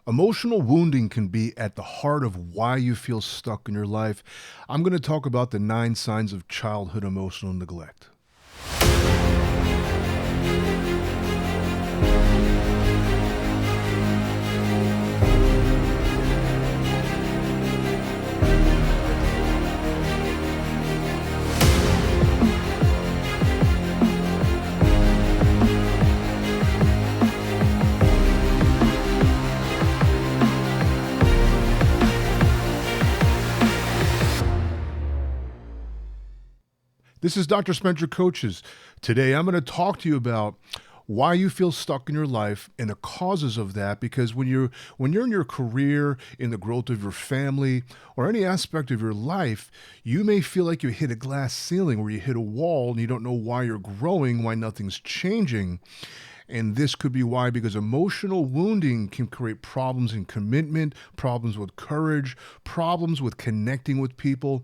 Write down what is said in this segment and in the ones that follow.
Emotional wounding can be at the heart of why you feel stuck in your life. I'm going to talk about the 9 signs of childhood emotional neglect. This is Dr. Spencer Coaches. Today I'm going to talk to you about why you feel stuck in your life and the causes of that, because when you're in your career, in the growth of your family, or any aspect of your life, you may feel like you hit a glass ceiling where you hit a wall and you don't know why you're growing, why nothing's changing. And this could be why, because emotional wounding can create problems in commitment, problems with courage, problems with connecting with people.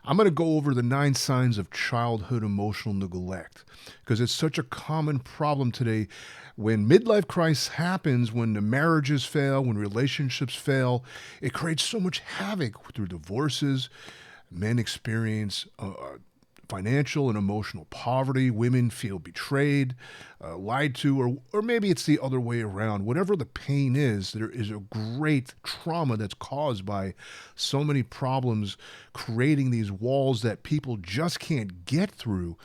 I'm going to go over the 9 signs of childhood emotional neglect because it's such a common problem today. When midlife crisis happens, when the marriages fail, when relationships fail, it creates so much havoc through divorces. Men experience financial and emotional poverty. Women feel betrayed, lied to, or maybe it's the other way around. Whatever the pain is, there is a great trauma that's caused by so many problems, creating these walls that people just can't get through.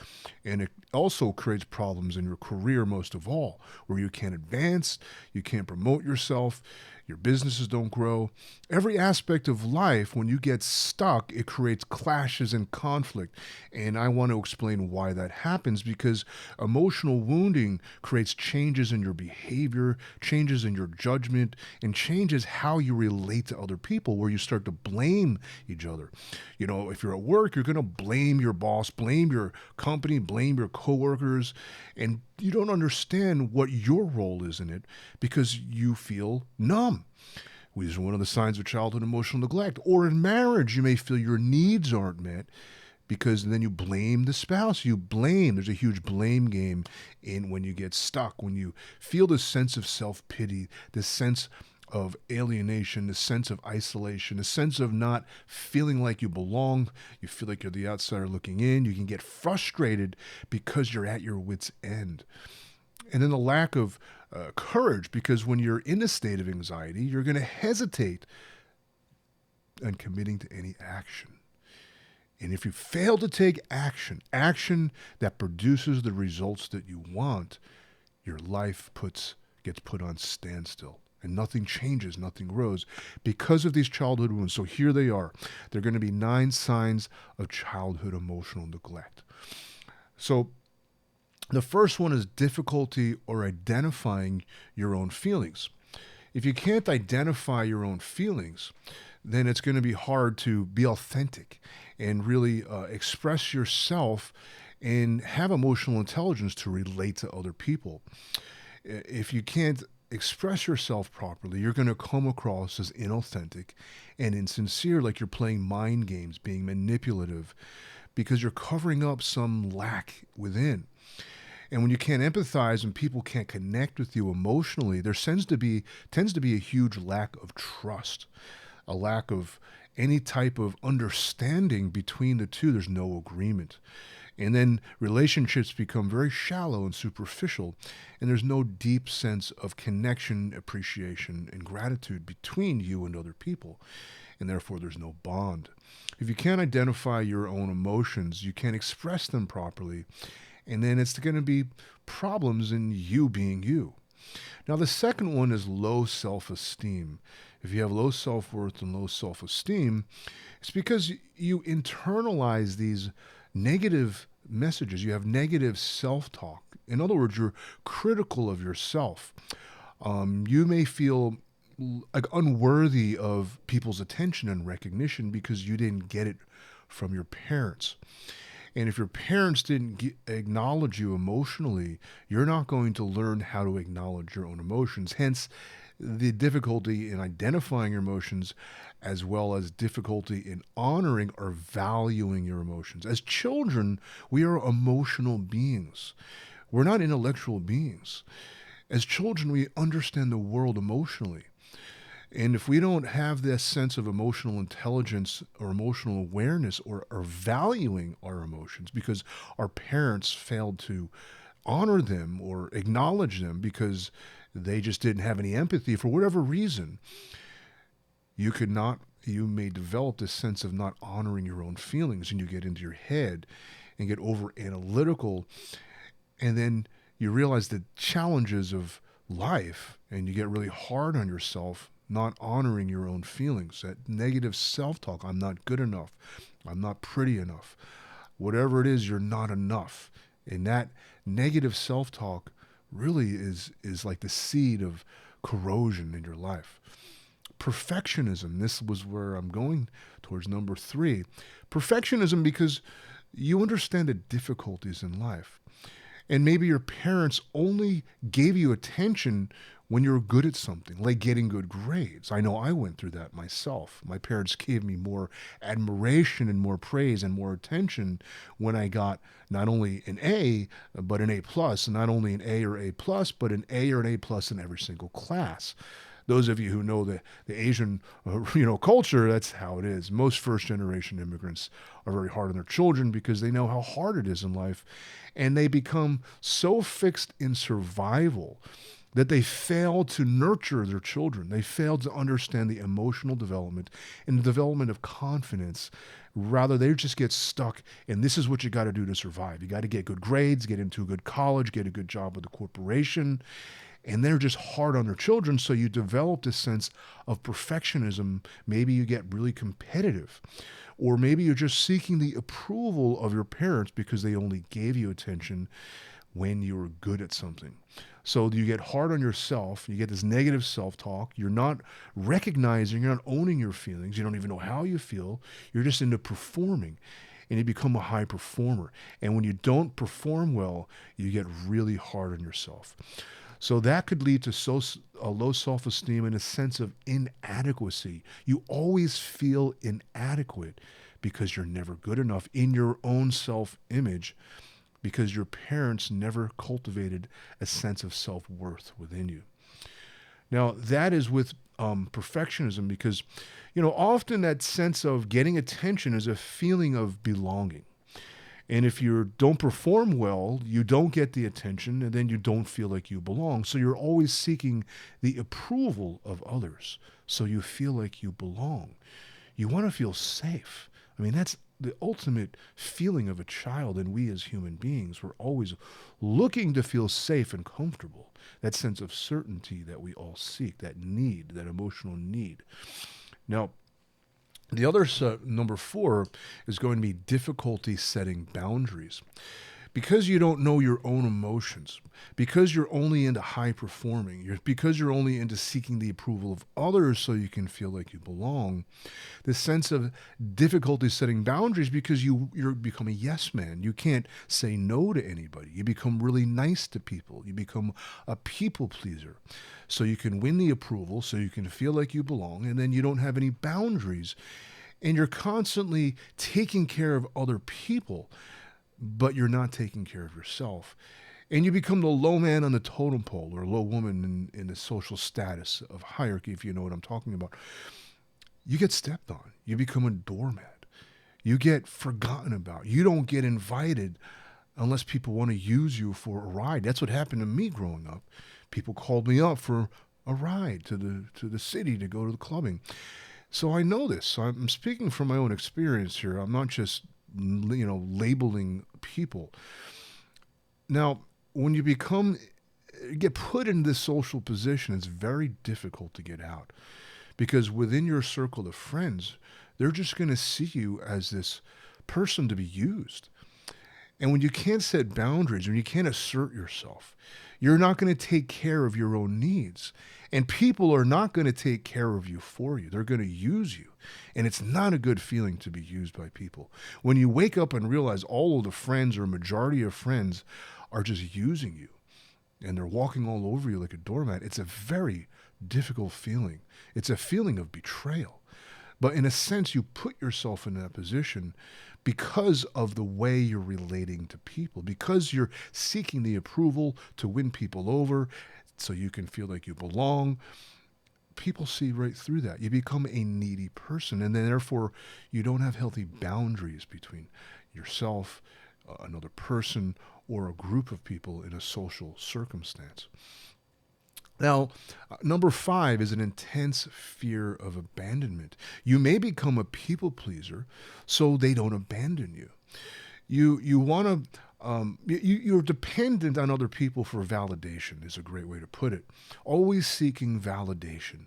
And it also creates problems in your career, most of all, where you can't advance, you can't promote yourself, your businesses don't grow. Every aspect of life, when you get stuck, it creates clashes and conflict. And I want to explain why that happens, because emotional wounding creates changes in your behavior, changes in your judgment, and changes how you relate to other people, where you start to blame each other. You know, if you're at work, you're going to blame your boss, blame your company, blame your coworkers, and you don't understand what your role is in it because you feel numb. Which is one of the signs of childhood emotional neglect. Or in marriage, you may feel your needs aren't met because then you blame the spouse. You blame. There's a huge blame game in when you get stuck, when you feel this sense of self-pity, this sense of alienation, the sense of isolation, the sense of not feeling like you belong. You feel like you're the outsider looking in. You can get frustrated because you're at your wit's end. And then the lack of courage, because when you're in a state of anxiety, you're going to hesitate on committing to any action. And if you fail to take action that produces the results that you want, your life gets put on standstill. And nothing changes, nothing grows because of these childhood wounds. So here they are. They're going to be 9 signs of childhood emotional neglect. So the first one is difficulty or identifying your own feelings. If you can't identify your own feelings, then it's going to be hard to be authentic and really express yourself and have emotional intelligence to relate to other people. If you can't express yourself properly, you're going to come across as inauthentic and insincere, like you're playing mind games, being manipulative, because you're covering up some lack within. And when you can't empathize and people can't connect with you emotionally, there tends to be a huge lack of trust, a lack of any type of understanding between the two. There's no agreement. And then relationships become very shallow and superficial, and there's no deep sense of connection, appreciation, and gratitude between you and other people. And therefore, there's no bond. If you can't identify your own emotions, you can't express them properly, and then it's going to be problems in you being you. Now, the second one is low self-esteem. If you have low self-worth and low self-esteem, it's because you internalize these negative messages. You have negative self-talk. In other words, you're critical of yourself. You may feel like unworthy of people's attention and recognition because you didn't get it from your parents. And if your parents didn't acknowledge you emotionally, you're not going to learn how to acknowledge your own emotions. Hence, the difficulty in identifying your emotions, as well as difficulty in honoring or valuing your emotions. As children, we are emotional beings. We're not intellectual beings. As children, we understand the world emotionally. And if we don't have this sense of emotional intelligence or emotional awareness or valuing our emotions because our parents failed to honor them or acknowledge them because they just didn't have any empathy for whatever reason, you may develop this sense of not honoring your own feelings, and you get into your head and get over analytical, and then you realize the challenges of life and you get really hard on yourself, not honoring your own feelings. That negative self-talk, I'm not good enough, I'm not pretty enough, whatever it is, you're not enough. And that negative self-talk really is like the seed of corrosion in your life. Perfectionism, this was where I'm going towards number 3. Perfectionism, because you understand the difficulties in life. And maybe your parents only gave you attention when you're good at something, like getting good grades. I know I went through that myself. My parents gave me more admiration and more praise and more attention when I got not only an A, but an A plus, and not only an A or A plus, but an A or an A plus in every single class. Those of you who know the Asian culture, that's how it is. Most first-generation immigrants are very hard on their children because they know how hard it is in life, and they become so fixed in survival that they fail to nurture their children. They fail to understand the emotional development and the development of confidence. Rather, they just get stuck, and this is what you got to do to survive. You got to get good grades, get into a good college, get a good job with a corporation, and they're just hard on their children, so you develop this sense of perfectionism. Maybe you get really competitive, or maybe you're just seeking the approval of your parents because they only gave you attention when you were good at something. So you get hard on yourself, you get this negative self-talk, you're not recognizing, you're not owning your feelings, you don't even know how you feel, you're just into performing, and you become a high performer. And when you don't perform well, you get really hard on yourself. So that could lead to a low self-esteem and a sense of inadequacy. You always feel inadequate because you're never good enough in your own self-image, because your parents never cultivated a sense of self-worth within you. Now, that is with perfectionism, because, often that sense of getting attention is a feeling of belonging. And if you don't perform well, you don't get the attention, and then you don't feel like you belong. So you're always seeking the approval of others, so you feel like you belong. You want to feel safe. I mean, that's the ultimate feeling of a child, and we as human beings, we're always looking to feel safe and comfortable. That sense of certainty that we all seek, that need, that emotional need. Now, the other number 4 is going to be difficulty setting boundaries. Because you don't know your own emotions, because you're only into high performing, because you're only into seeking the approval of others so you can feel like you belong, this sense of difficulty setting boundaries, because you're become a yes man. You can't say no to anybody. You become really nice to people. You become a people pleaser. So you can win the approval, so you can feel like you belong, and then you don't have any boundaries. And you're constantly taking care of other people, but you're not taking care of yourself. And you become the low man on the totem pole, or low woman in the social status of hierarchy, if you know what I'm talking about. You get stepped on. You become a doormat. You get forgotten about. You don't get invited unless people want to use you for a ride. That's what happened to me growing up. People called me up for a ride to the city to go to the clubbing. So I know this. So I'm speaking from my own experience here. I'm not just labeling people. Now, when you get put in this social position, it's very difficult to get out, because within your circle of friends, they're just going to see you as this person to be used. And when you can't set boundaries, when you can't assert yourself, you're not going to take care of your own needs. And people are not going to take care of you for you. They're going to use you. And it's not a good feeling to be used by people. When you wake up and realize all of the friends, or majority of friends, are just using you, and they're walking all over you like a doormat, it's a very difficult feeling. It's a feeling of betrayal. But in a sense, you put yourself in that position because of the way you're relating to people, because you're seeking the approval to win people over so you can feel like you belong. people see right through that. You become a needy person, and then therefore you don't have healthy boundaries between yourself, another person, or a group of people in a social circumstance. Now, number 5 is an intense fear of abandonment. You may become a people pleaser so they don't abandon you. You want to you're dependent on other people for validation is a great way to put it. Always seeking validation,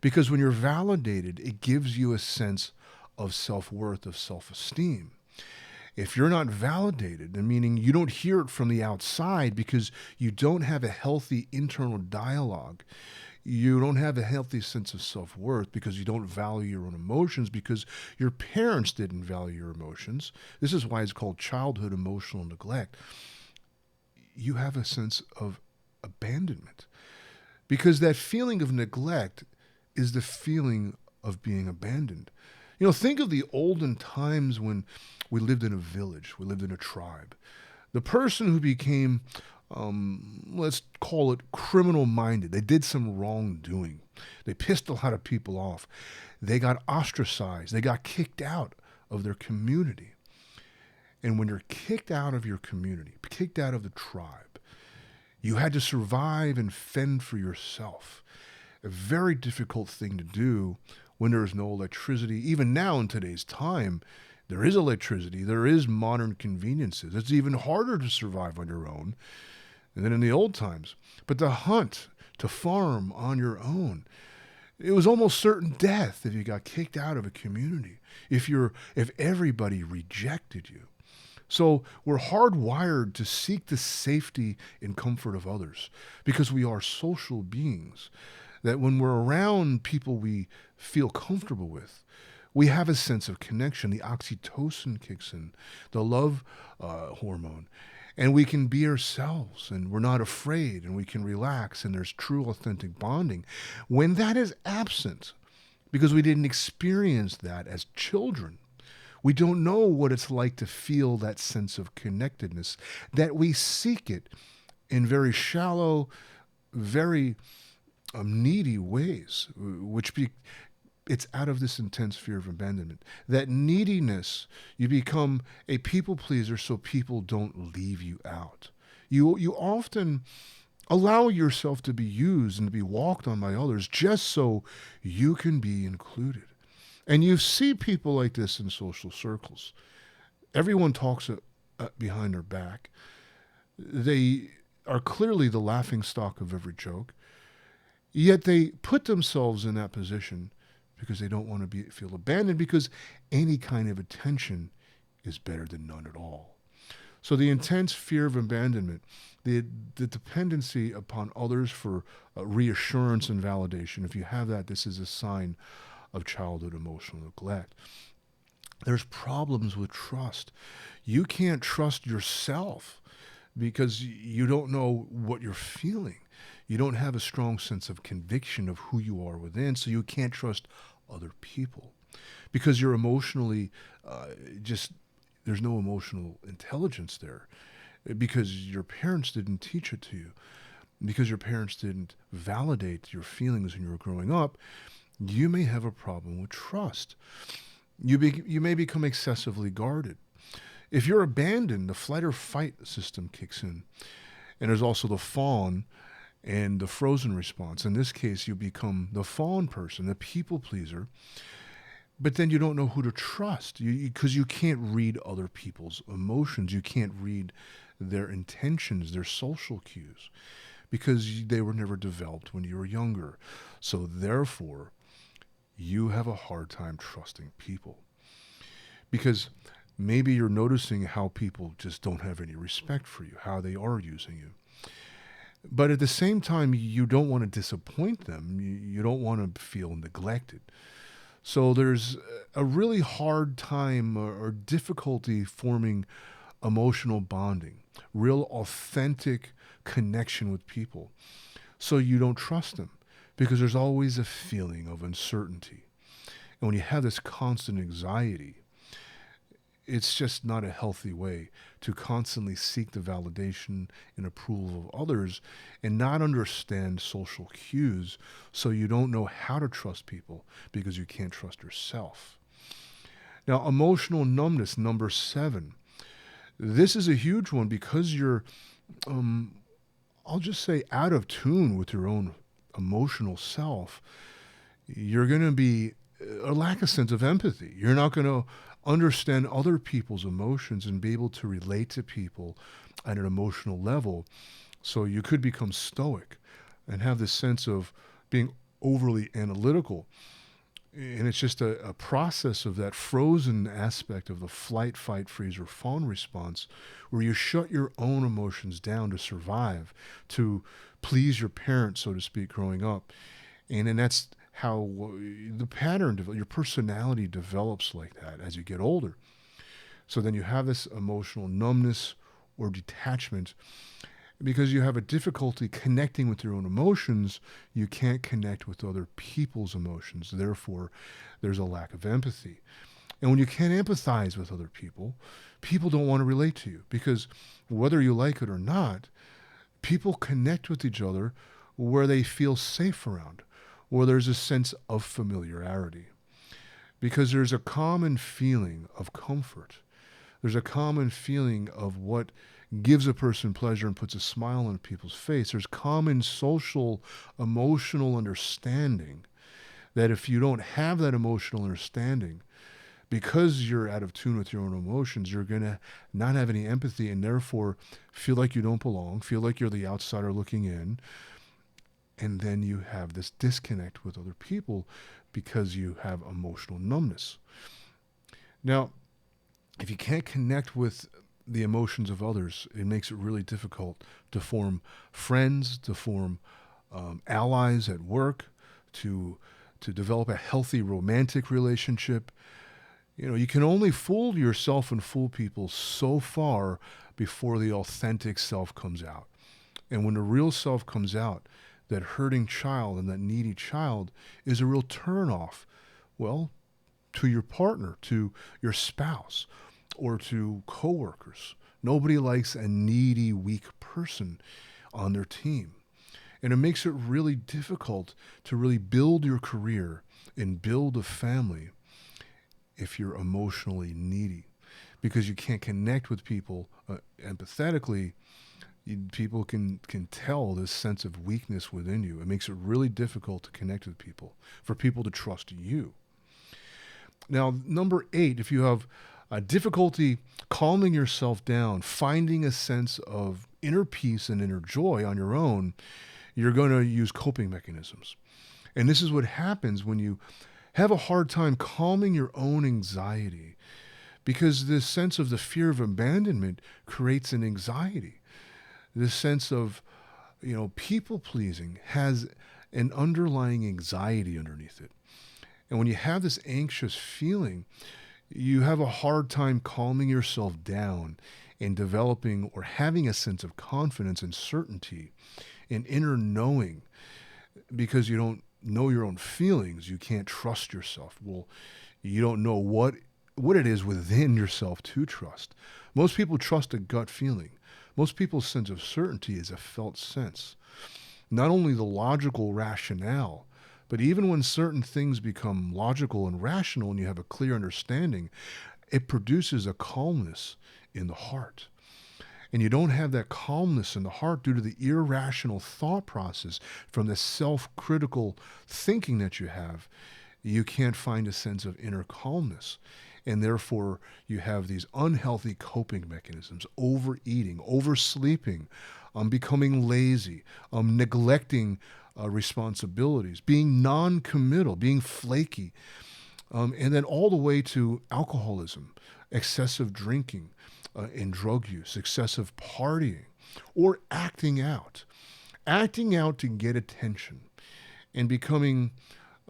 because when you're validated, it gives you a sense of self-worth, of self-esteem. If you're not validated, meaning you don't hear it from the outside because you don't have a healthy internal dialogue, you don't have a healthy sense of self-worth because you don't value your own emotions because your parents didn't value your emotions. This is why it's called childhood emotional neglect. You have a sense of abandonment because that feeling of neglect is the feeling of being abandoned. Think of the olden times when we lived in a village, we lived in a tribe. The person who became, let's call it criminal minded, they did some wrongdoing. They pissed a lot of people off. They got ostracized. They got kicked out of their community. And when you're kicked out of your community, kicked out of the tribe, you had to survive and fend for yourself. A very difficult thing to do when there is no electricity. Even now in today's time, there is electricity. There is modern conveniences. It's even harder to survive on your own than in the old times. But to hunt, to farm on your own, it was almost certain death if you got kicked out of a community, if everybody rejected you. So we're hardwired to seek the safety and comfort of others because we are social beings. That when we're around people we feel comfortable with, we have a sense of connection. The oxytocin kicks in, the love hormone, and we can be ourselves, and we're not afraid, and we can relax, and there's true, authentic bonding. When that is absent, because we didn't experience that as children, we don't know what it's like to feel that sense of connectedness, that we seek it in very shallow, very needy ways, it's out of this intense fear of abandonment. That neediness, you become a people pleaser so people don't leave you out. You often allow yourself to be used and to be walked on by others just so you can be included. And you see people like this in social circles. Everyone talks behind their back. They are clearly the laughing stock of every joke. Yet they put themselves in that position because they don't want to feel abandoned, because any kind of attention is better than none at all. So the intense fear of abandonment, the dependency upon others for reassurance and validation, if you have that, this is a sign of childhood emotional neglect. There's problems with trust. You can't trust yourself because you don't know what you're feeling. You don't have a strong sense of conviction of who you are within, so you can't trust other people because you're emotionally there's no emotional intelligence there because your parents didn't teach it to you, because your parents didn't validate your feelings when you were growing up. You may have a problem with trust. You may become excessively guarded. If you're abandoned, the flight or fight system kicks in, and there's also the fawn and the frozen response. In this case, you become the fawn person, the people pleaser, but then you don't know who to trust because you can't read other people's emotions. You can't read their intentions, their social cues, because they were never developed when you were younger. So therefore, you have a hard time trusting people because maybe you're noticing how people just don't have any respect for you, how they are using you. But at the same time, you don't want to disappoint them. You don't want to feel neglected. So there's a really hard time or difficulty forming emotional bonding, real authentic connection with people. So you don't trust them because there's always a feeling of uncertainty. And when you have this constant anxiety, it's just not a healthy way to constantly seek the validation and approval of others and not understand social cues, so you don't know how to trust people because you can't trust yourself. Now, emotional numbness, number 7. This is a huge one because you're, I'll just say, out of tune with your own emotional self. You're going to be a lack of sense of empathy. You're not going to understand other people's emotions and be able to relate to people at an emotional level. So you could become stoic and have this sense of being overly analytical. And it's just a process of that frozen aspect of the flight, fight, freeze, or fawn response, where you shut your own emotions down to survive, to please your parents, so to speak, growing up. And then that's how the pattern, your personality develops like that as you get older. So then you have this emotional numbness or detachment. Because you have a difficulty connecting with your own emotions, you can't connect with other people's emotions. Therefore, there's a lack of empathy. And when you can't empathize with other people, people don't want to relate to you, because whether you like it or not, people connect with each other where they feel safe around, where there's a sense of familiarity. Because there's a common feeling of comfort. There's a common feeling of what gives a person pleasure and puts a smile on people's face. There's common social, emotional understanding that if you don't have that emotional understanding, because you're out of tune with your own emotions, you're going to not have any empathy and therefore feel like you don't belong, feel like you're the outsider looking in. And then you have this disconnect with other people because you have emotional numbness. Now, if you can't connect with the emotions of others, it makes it really difficult to form friends, to form allies at work, to develop a healthy romantic relationship. You know, you can only fool yourself and fool people so far before the authentic self comes out. And when the real self comes out, that hurting child and that needy child is a real turnoff, well, to your partner, to your spouse, or to coworkers. Nobody likes a needy, weak person on their team. And it makes it really difficult to really build your career and build a family if you're emotionally needy, because you can't connect with people empathetically. People can tell this sense of weakness within you. It makes it really difficult to connect with people, for people to trust you. Now, number 8, if you have a difficulty calming yourself down, finding a sense of inner peace and inner joy on your own, you're going to use coping mechanisms. And this is what happens when you have a hard time calming your own anxiety, because this sense of the fear of abandonment creates an anxiety. This sense of, people pleasing has an underlying anxiety underneath it. And when you have this anxious feeling, you have a hard time calming yourself down and developing or having a sense of confidence and certainty and inner knowing, because you don't know your own feelings. You can't trust yourself. Well, you don't know what it is within yourself to trust. Most people trust a gut feeling. Most people's sense of certainty is a felt sense. Not only the logical rationale, but even when certain things become logical and rational and you have a clear understanding, it produces a calmness in the heart. And you don't have that calmness in the heart due to the irrational thought process from the self-critical thinking that you have. You can't find a sense of inner calmness. And therefore, you have these unhealthy coping mechanisms: overeating, oversleeping, becoming lazy, neglecting responsibilities, being non-committal, being flaky, and then all the way to alcoholism, excessive drinking, and drug use, excessive partying, or acting out to get attention, and becoming,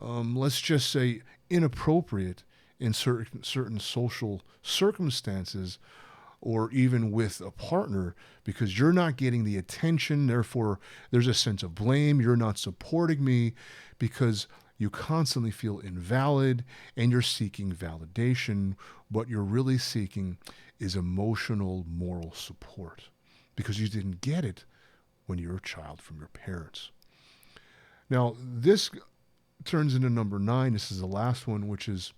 let's just say, inappropriate in certain social circumstances, or even with a partner, because you're not getting the attention. Therefore, there's a sense of blame. You're not supporting me because You constantly feel invalid and you're seeking validation. What you're really seeking is emotional, moral support because you didn't get it when you were a child from your parents. Now, this turns into number 9. This is the last one, which is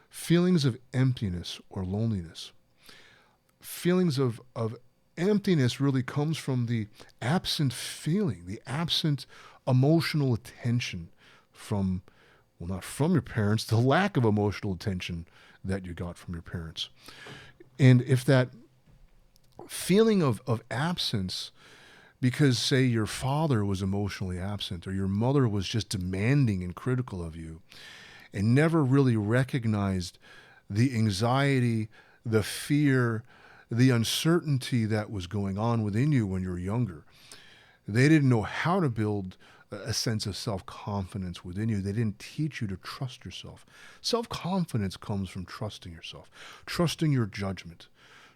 feelings of emptiness or loneliness. Feelings of emptiness really comes from the absent feeling, the absent emotional attention from, well, not from your parents, the lack of emotional attention that you got from your parents. And if that feeling of absence, because say your father was emotionally absent or your mother was just demanding and critical of you and never really recognized the anxiety, the fear, the uncertainty that was going on within you when you were younger. They didn't know how to build a sense of self-confidence within you. They didn't teach you to trust yourself. Self-confidence comes from trusting yourself, trusting your judgment,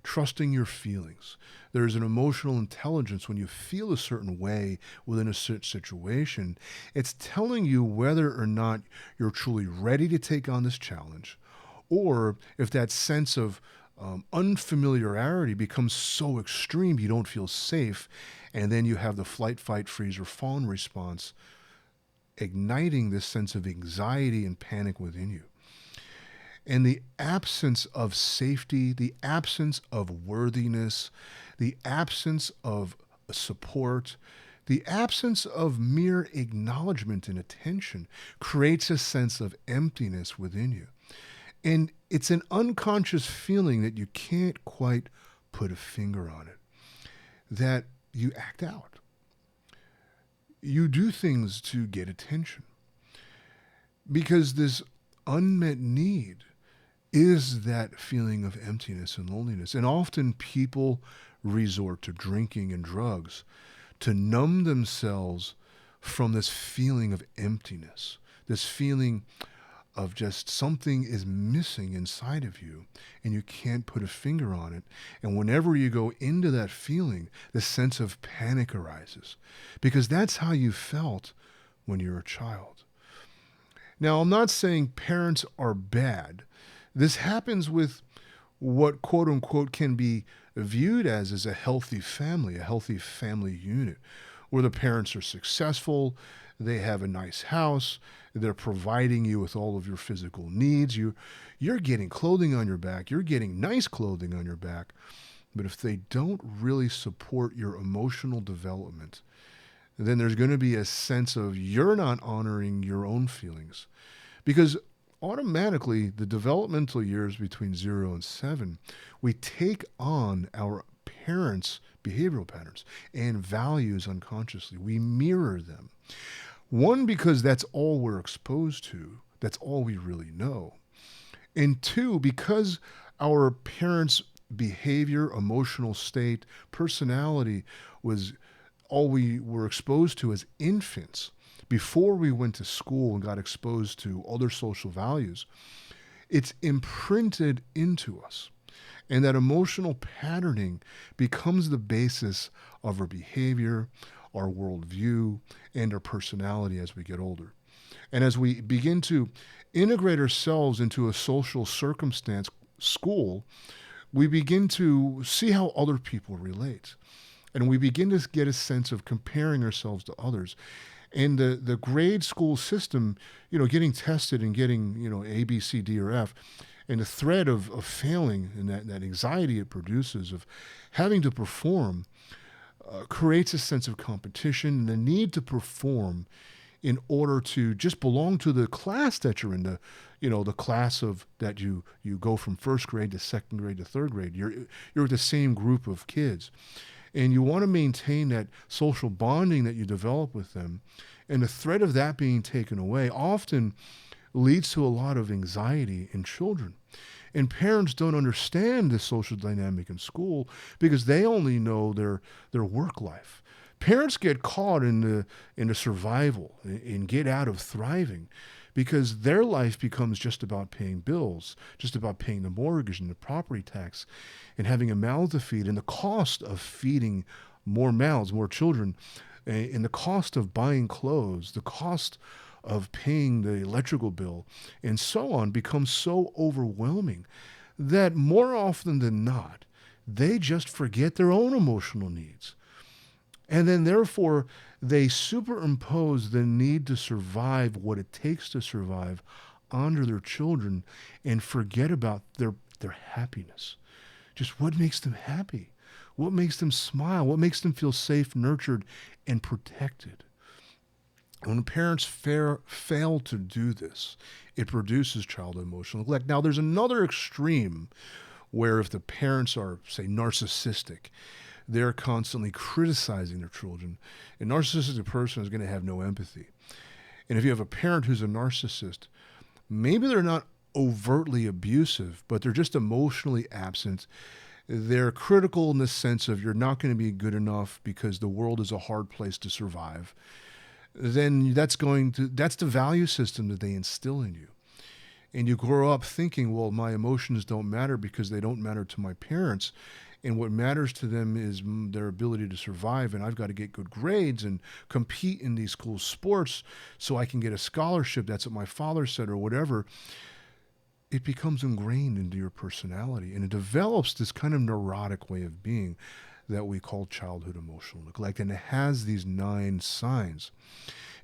trusting your feelings. There's an emotional intelligence when you feel a certain way within a certain situation. It's telling you whether or not you're truly ready to take on this challenge, or if that sense of unfamiliarity becomes so extreme you don't feel safe, and then you have the flight, fight, freeze, or fawn response, igniting this sense of anxiety and panic within you. And the absence of safety, the absence of worthiness, the absence of support, the absence of mere acknowledgement and attention creates a sense of emptiness within you. And it's an unconscious feeling that you can't quite put a finger on it, that you act out. You do things to get attention because this unmet need is that feeling of emptiness and loneliness. And often people resort to drinking and drugs to numb themselves from this feeling of emptiness, this feeling of just something is missing inside of you and you can't put a finger on it. And whenever you go into that feeling, the sense of panic arises because that's how you felt when you were a child. Now, I'm not saying parents are bad. This happens with what quote unquote can be viewed as a healthy family unit, where the parents are successful, they have a nice house, they're providing you with all of your physical needs, you're getting clothing on your back, you're getting nice clothing on your back. But if they don't really support your emotional development, then there's going to be a sense of you're not honoring your own feelings. Because automatically, the developmental years between 0 and 7, we take on our parents' behavioral patterns and values unconsciously. We mirror them. One, because that's all we're exposed to. That's all we really know. And 2, because our parents' behavior, emotional state, personality was all we were exposed to as infants before we went to school and got exposed to other social values, it's imprinted into us. And that emotional patterning becomes the basis of our behavior, our worldview, and our personality as we get older. And as we begin to integrate ourselves into a social circumstance, school, we begin to see how other people relate. And we begin to get a sense of comparing ourselves to others. And the grade school system, getting tested and getting, A, B, C, D, or F, and the threat of failing and that anxiety it produces of having to perform creates a sense of competition and the need to perform in order to just belong to the class that you're in, the class of that you go from first grade to second grade to third grade. You're with the same group of kids. And you want to maintain that social bonding that you develop with them. And the threat of that being taken away often leads to a lot of anxiety in children. And parents don't understand the social dynamic in school because they only know their work life. Parents get caught in the survival and get out of thriving because their life becomes just about paying bills, just about paying the mortgage and the property tax and having a mouth to feed, and the cost of feeding more mouths, more children, and the cost of buying clothes, the cost of paying the electrical bill and so on becomes so overwhelming that more often than not, they just forget their own emotional needs. And then therefore, they superimpose the need to survive, what it takes to survive, onto their children and forget about their happiness. Just what makes them happy? What makes them smile? What makes them feel safe, nurtured, and protected? When parents fail to do this, it produces childhood emotional neglect. Now, there's another extreme where if the parents are, say, narcissistic, they're constantly criticizing their children. A narcissistic person is going to have no empathy. And if you have a parent who's a narcissist, maybe they're not overtly abusive, but they're just emotionally absent. They're critical in the sense of you're not going to be good enough because the world is a hard place to survive. Then that's the value system that they instill in you. And you grow up thinking, well, my emotions don't matter because they don't matter to my parents. And what matters to them is their ability to survive. And I've got to get good grades and compete in these cool sports so I can get a scholarship. That's what my father said or whatever. It becomes ingrained into your personality. And it develops this kind of neurotic way of being that we call childhood emotional neglect. And it has these 9 signs.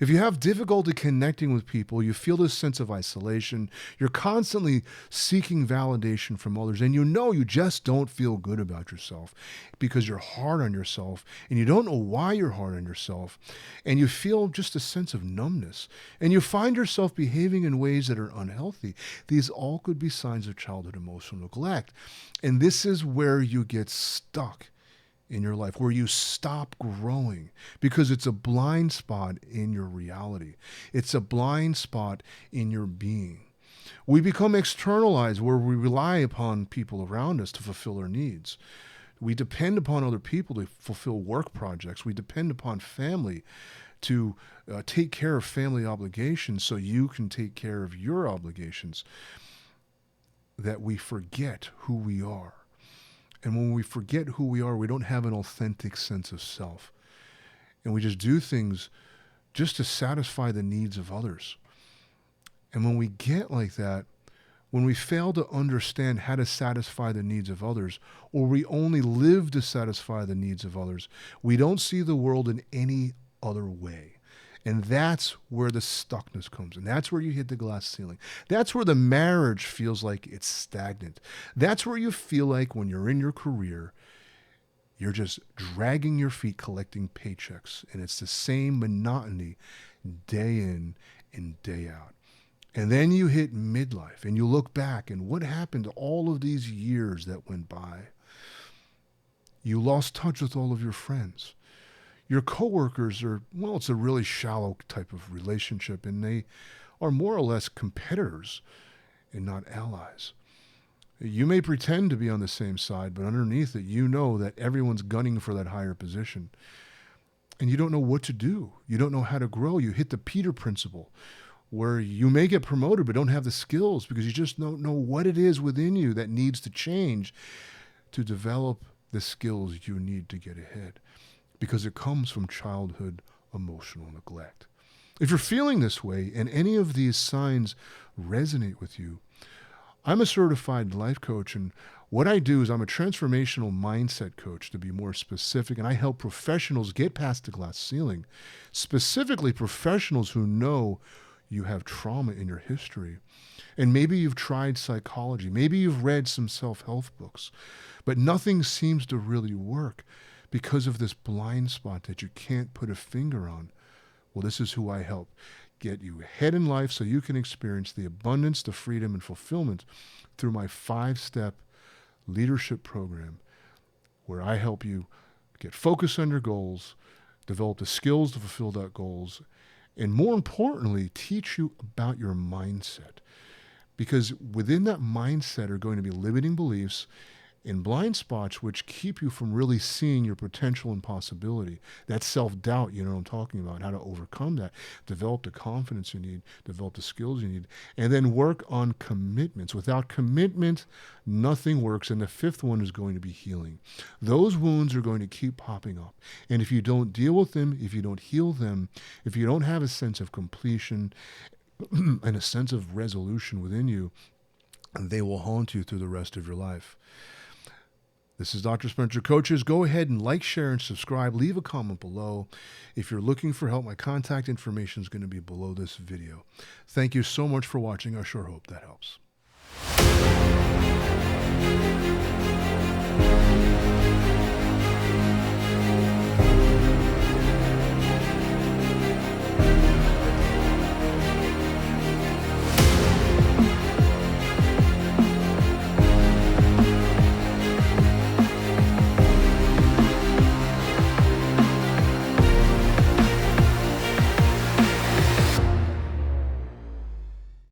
If you have difficulty connecting with people, you feel this sense of isolation, you're constantly seeking validation from others, and you just don't feel good about yourself because you're hard on yourself, and you don't know why you're hard on yourself, and you feel just a sense of numbness, and you find yourself behaving in ways that are unhealthy. These all could be signs of childhood emotional neglect. And this is where you get stuck in your life, where you stop growing because it's a blind spot in your reality. It's a blind spot in your being. We become externalized, where we rely upon people around us to fulfill our needs. We depend upon other people to fulfill work projects. We depend upon family to take care of family obligations so you can take care of your obligations, that we forget who we are. And when we forget who we are, we don't have an authentic sense of self. And we just do things just to satisfy the needs of others. And when we get like that, when we fail to understand how to satisfy the needs of others, or we only live to satisfy the needs of others, we don't see the world in any other way. And that's where the stuckness comes. And that's where you hit the glass ceiling. That's where the marriage feels like it's stagnant. That's where you feel like when you're in your career, you're just dragging your feet collecting paychecks. And it's the same monotony day in and day out. And then you hit midlife and you look back and what happened to all of these years that went by? You lost touch with all of your friends. Your coworkers it's a really shallow type of relationship, and they are more or less competitors and not allies. You may pretend to be on the same side, but underneath it, you know that everyone's gunning for that higher position. And you don't know what to do. You don't know how to grow. You hit the Peter principle, where you may get promoted but don't have the skills because you just don't know what it is within you that needs to change to develop the skills you need to get ahead. Because it comes from childhood emotional neglect. If you're feeling this way and any of these signs resonate with you, I'm a certified life coach, and what I do is I'm a transformational mindset coach, to be more specific, and I help professionals get past the glass ceiling, specifically professionals who know you have trauma in your history. And maybe you've tried psychology, maybe you've read some self-help books, but nothing seems to really work because of this blind spot that you can't put a finger on. Well, this is who I help. Get you ahead in life so you can experience the abundance, the freedom, and fulfillment through my 5-step leadership program, where I help you get focused on your goals, develop the skills to fulfill that goals, and more importantly, teach you about your mindset. Because within that mindset are going to be limiting beliefs and blind spots which keep you from really seeing your potential and possibility. That self-doubt, you know what I'm talking about, how to overcome that, develop the confidence you need, develop the skills you need, and then work on commitments. Without commitment, nothing works. And the fifth one is going to be healing. Those wounds are going to keep popping up. And if you don't deal with them, if you don't heal them, if you don't have a sense of completion and a sense of resolution within you, they will haunt you through the rest of your life. This is Dr. Spencer Coaches. Go ahead and like, share, and subscribe. Leave a comment below. If you're looking for help, my contact information is going to be below this video. Thank you so much for watching. I sure hope that helps.